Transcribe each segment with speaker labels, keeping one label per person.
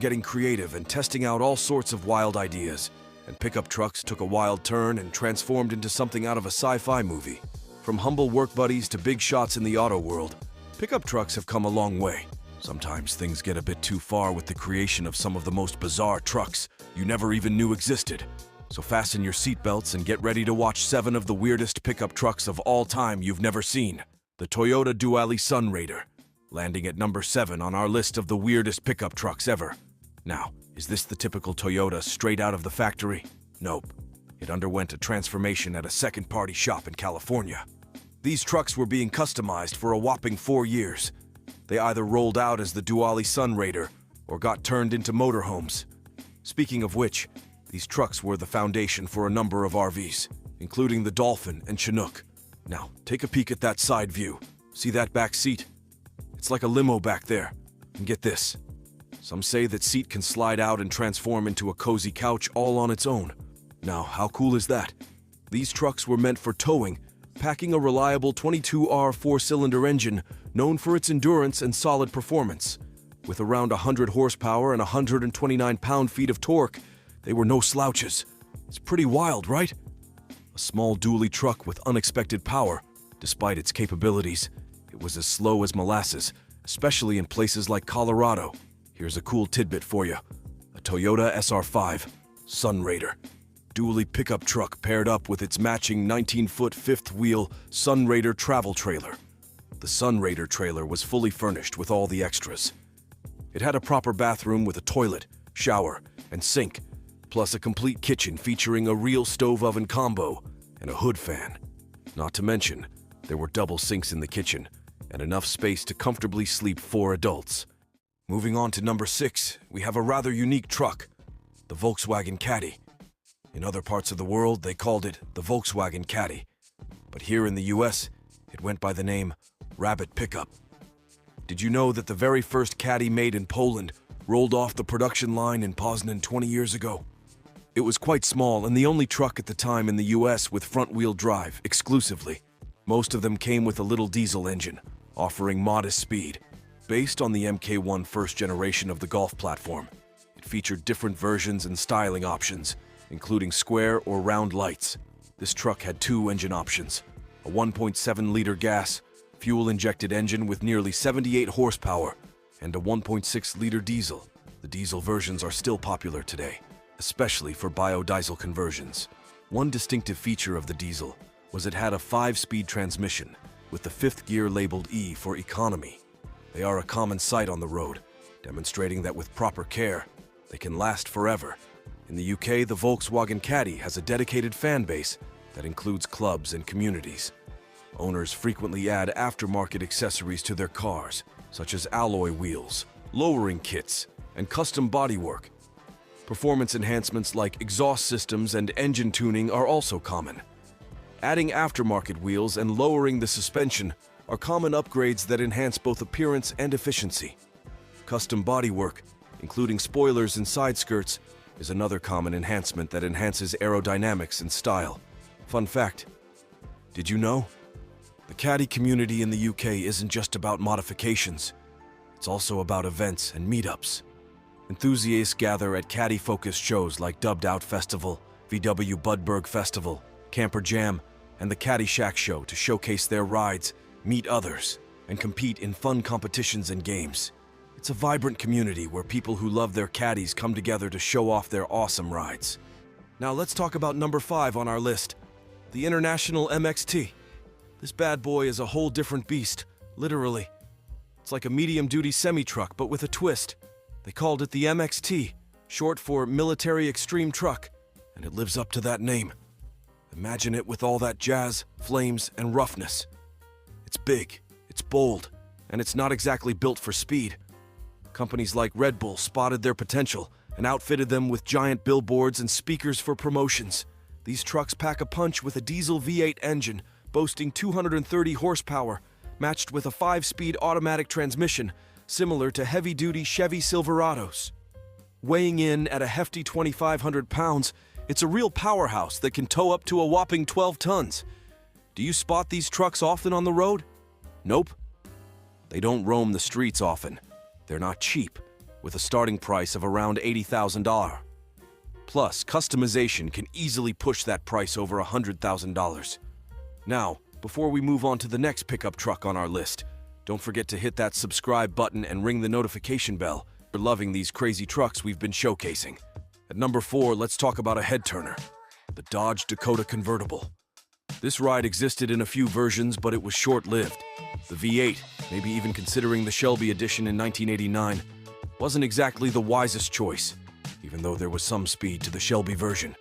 Speaker 1: getting creative and testing out all sorts of wild ideas, and pickup trucks took a wild turn and transformed into something out of a sci-fi movie. From humble work buddies to big shots in the auto world, pickup trucks have come a long way. Sometimes things get a bit too far with the creation of some of the most bizarre trucks you never even knew existed. So fasten your seatbelts and get ready to watch 7 of the weirdest pickup trucks of all time you've never seen. The Toyota Dually Sunraider, landing at number 7 on our list of the weirdest pickup trucks ever. Now, is this the typical Toyota straight out of the factory? Nope. It underwent a transformation at a second-party shop in California. These trucks were being customized for a whopping 4 years. They either rolled out as the Dually Sunraider or got turned into motorhomes. Speaking of which, these trucks were the foundation for a number of RVs, including the Dolphin and Chinook. Now, take a peek at that side view. See that back seat? It's like a limo back there. And get this. Some say that seat can slide out and transform into a cozy couch all on its own. Now, how cool is that? These trucks were meant for towing, packing a reliable 22R 4-cylinder engine known for its endurance and solid performance. With around 100 horsepower and 129 pound-feet of torque, they were no slouches. It's pretty wild, right? A small dually truck with unexpected power. Despite its capabilities, it was as slow as molasses, especially in places like Colorado. Here's a cool tidbit for you. A Toyota SR5 Sunraider dually pickup truck paired up with its matching 19-foot fifth-wheel Sunraider travel trailer. The Sunraider trailer was fully furnished with all the extras. It had a proper bathroom with a toilet, shower, and sink, plus a complete kitchen featuring a real stove oven combo and a hood fan. Not to mention, there were double sinks in the kitchen and enough space to comfortably sleep 4 adults. Moving on to number 6, we have a rather unique truck, the Volkswagen Caddy. In other parts of the world, they called it the Volkswagen Caddy, but here in the US, it went by the name Rabbit Pickup. Did you know that the very first Caddy made in Poland rolled off the production line in Poznan 20 years ago? It was quite small and the only truck at the time in the US with front-wheel drive exclusively. Most of them came with a little diesel engine, offering modest speed. Based on the Mk1 first generation of the Golf platform, it featured different versions and styling options, including square or round lights. This truck had 2 engine options, a 1.7-liter gas, fuel-injected engine with nearly 78 horsepower, and a 1.6-liter diesel. The diesel versions are still popular today, especially for biodiesel conversions. One distinctive feature of the diesel was it had a 5-speed transmission, with the 5th gear labeled E for economy. They are a common sight on the road, demonstrating that with proper care, they can last forever. In the UK, the Volkswagen Caddy has a dedicated fan base that includes clubs and communities. Owners frequently add aftermarket accessories to their cars, such as alloy wheels, lowering kits, and custom bodywork. Performance enhancements like exhaust systems and engine tuning are also common. Adding aftermarket wheels and lowering the suspension are common upgrades that enhance both appearance and efficiency. Custom bodywork, including spoilers and side skirts, is another common enhancement that enhances aerodynamics and style. Fun fact, did you know? The Caddy community in the UK isn't just about modifications. It's also about events and meetups. Enthusiasts gather at Caddy-focused shows like Dubbed Out Festival, VW Budberg Festival, Camper Jam, and the Caddy Shack Show to showcase their rides, meet others, and compete in fun competitions and games. It's a vibrant community where people who love their caddies come together to show off their awesome rides. Now let's talk about number 5 on our list, the International MXT. This bad boy is a whole different beast, literally. It's like a medium-duty semi-truck, but with a twist. They called it the MXT, short for Military Extreme Truck, and it lives up to that name. Imagine it with all that jazz, flames, and roughness. It's big, it's bold, and it's not exactly built for speed. Companies like Red Bull spotted their potential and outfitted them with giant billboards and speakers for promotions. These trucks pack a punch with a diesel V8 engine, boasting 230 horsepower, matched with a 5-speed automatic transmission, similar to heavy-duty Chevy Silverados. Weighing in at a hefty 2,500 pounds, it's a real powerhouse that can tow up to a whopping 12 tons. Do you spot these trucks often on the road? Nope. They don't roam the streets often. They're not cheap. with a starting price of around $80,000. Plus, customization can easily push that price over $100,000. Now, before we move on to the next pickup truck on our list, don't forget to hit that subscribe button and ring the notification bell. We're loving these crazy trucks we've been showcasing. At number 4, let's talk about a head-turner, the Dodge Dakota convertible. This ride existed in a few versions, but it was short-lived. The V8, maybe even considering the Shelby edition in 1989, wasn't exactly the wisest choice, even though there was some speed to the Shelby version.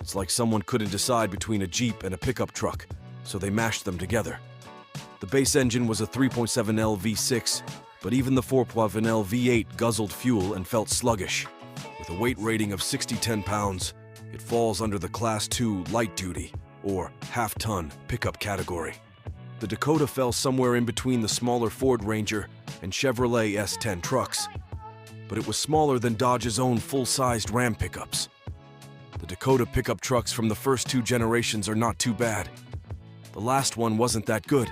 Speaker 1: It's like someone couldn't decide between a Jeep and a pickup truck, so they mashed them together. The base engine was a 3.7L V6, but even the 4.7L V8 guzzled fuel and felt sluggish. With a weight rating of 60 pounds, it falls under the Class 2 light-duty, or half-ton, pickup category. The Dakota fell somewhere in between the smaller Ford Ranger and Chevrolet S10 trucks, but it was smaller than Dodge's own full-sized Ram pickups. The Dakota pickup trucks from the first 2 generations are not too bad. The last one wasn't that good.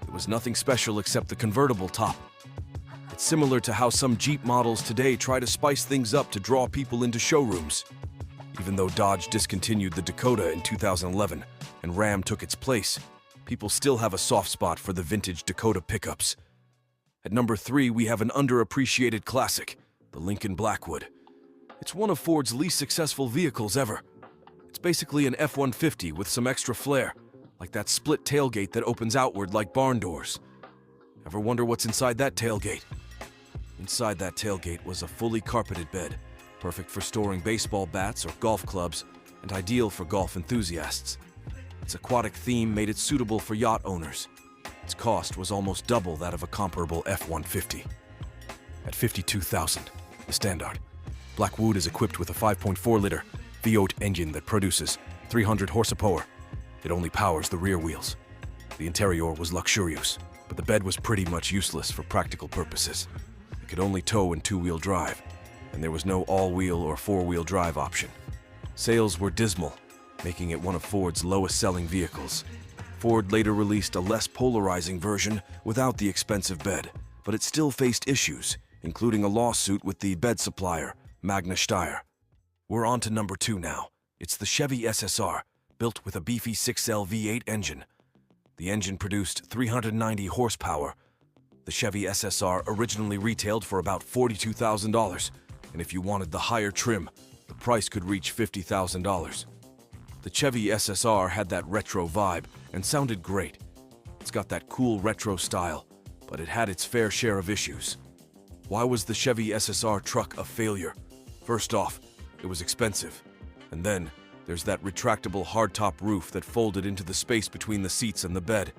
Speaker 1: It was nothing special except the convertible top. It's similar to how some Jeep models today try to spice things up to draw people into showrooms. Even though Dodge discontinued the Dakota in 2011 and Ram took its place, people still have a soft spot for the vintage Dakota pickups. At number 3, we have an underappreciated classic, the Lincoln Blackwood. It's one of Ford's least successful vehicles ever. It's basically an F-150 with some extra flair, like that split tailgate that opens outward like barn doors. Ever wonder what's inside that tailgate? Inside that tailgate was a fully carpeted bed, perfect for storing baseball bats or golf clubs, and ideal for golf enthusiasts. Its aquatic theme made it suitable for yacht owners. Its cost was almost double that of a comparable F-150. At $52,000, the standard, Blackwood is equipped with a 5.4-liter V8 engine that produces 300 horsepower. It only powers the rear wheels. The interior was luxurious, but the bed was pretty much useless for practical purposes. It could only tow in 2-wheel drive, and there was no all-wheel or 4-wheel drive option. Sales were dismal, making it one of Ford's lowest-selling vehicles. Ford later released a less polarizing version without the expensive bed, but it still faced issues, including a lawsuit with the bed supplier, Magna Steyr. We're on to number 2 now. It's the Chevy SSR, built with a beefy 6L V8 engine. The engine produced 390 horsepower. The Chevy SSR originally retailed for about $42,000, and if you wanted the higher trim, the price could reach $50,000. The Chevy SSR had that retro vibe and sounded great. It's got that cool retro style, but it had its fair share of issues. Why was the Chevy SSR truck a failure? First off, it was expensive. And then, there's that retractable hardtop roof that folded into the space between the seats and the bed.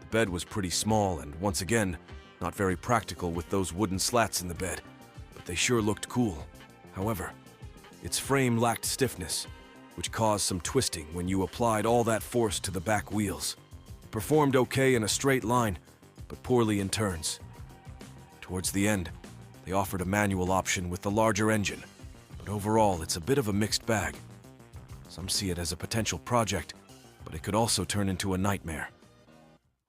Speaker 1: The bed was pretty small and, once again, not very practical with those wooden slats in the bed, but they sure looked cool. However, its frame lacked stiffness, which caused some twisting when you applied all that force to the back wheels. It performed okay in a straight line, but poorly in turns. Towards the end, they offered a manual option with the larger engine, but overall it's a bit of a mixed bag. Some see it as a potential project, but it could also turn into a nightmare.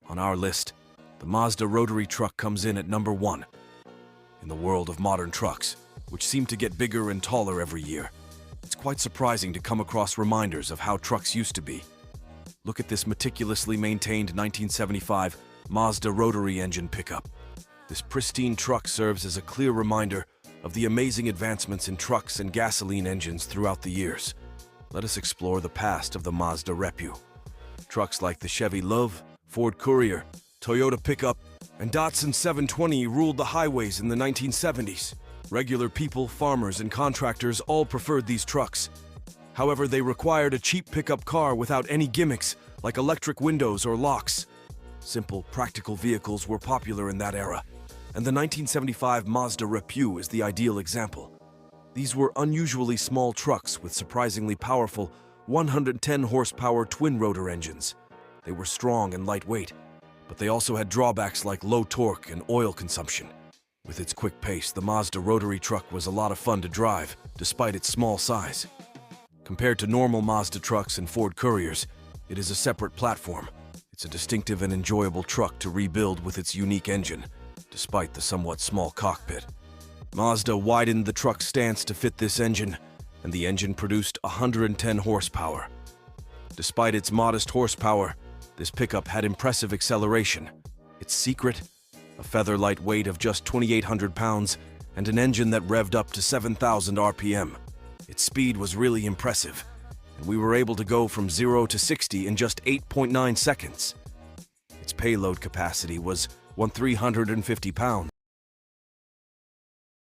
Speaker 1: On our list, the Mazda rotary truck comes in at number 1. In the world of modern trucks, which seem to get bigger and taller every year, it's quite surprising to come across reminders of how trucks used to be. Look at this meticulously maintained 1975 Mazda rotary engine pickup. This pristine truck serves as a clear reminder of the amazing advancements in trucks and gasoline engines throughout the years. Let us explore the past of the Mazda Repu. Trucks like the Chevy Love, Ford Courier, Toyota Pickup, and Datsun 720 ruled the highways in the 1970s. Regular people, farmers, and contractors all preferred these trucks. However, they required a cheap pickup car without any gimmicks, like electric windows or locks. Simple, practical vehicles were popular in that era, and the 1975 Mazda Repu is the ideal example. These were unusually small trucks with surprisingly powerful 110 horsepower twin-rotor engines. They were strong and lightweight, but they also had drawbacks like low torque and oil consumption. With its quick pace, the Mazda rotary truck was a lot of fun to drive, despite its small size. Compared to normal Mazda trucks and Ford Couriers, it is a separate platform. It's a distinctive and enjoyable truck to rebuild with its unique engine, despite the somewhat small cockpit. Mazda widened the truck's stance to fit this engine, and the engine produced 110 horsepower. Despite its modest horsepower, this pickup had impressive acceleration. Its secret? A feather-light weight of just 2,800 pounds and an engine that revved up to 7,000 RPM. Its speed was really impressive, and we were able to go from 0 to 60 in just 8.9 seconds. Its payload capacity was 1,350 pounds.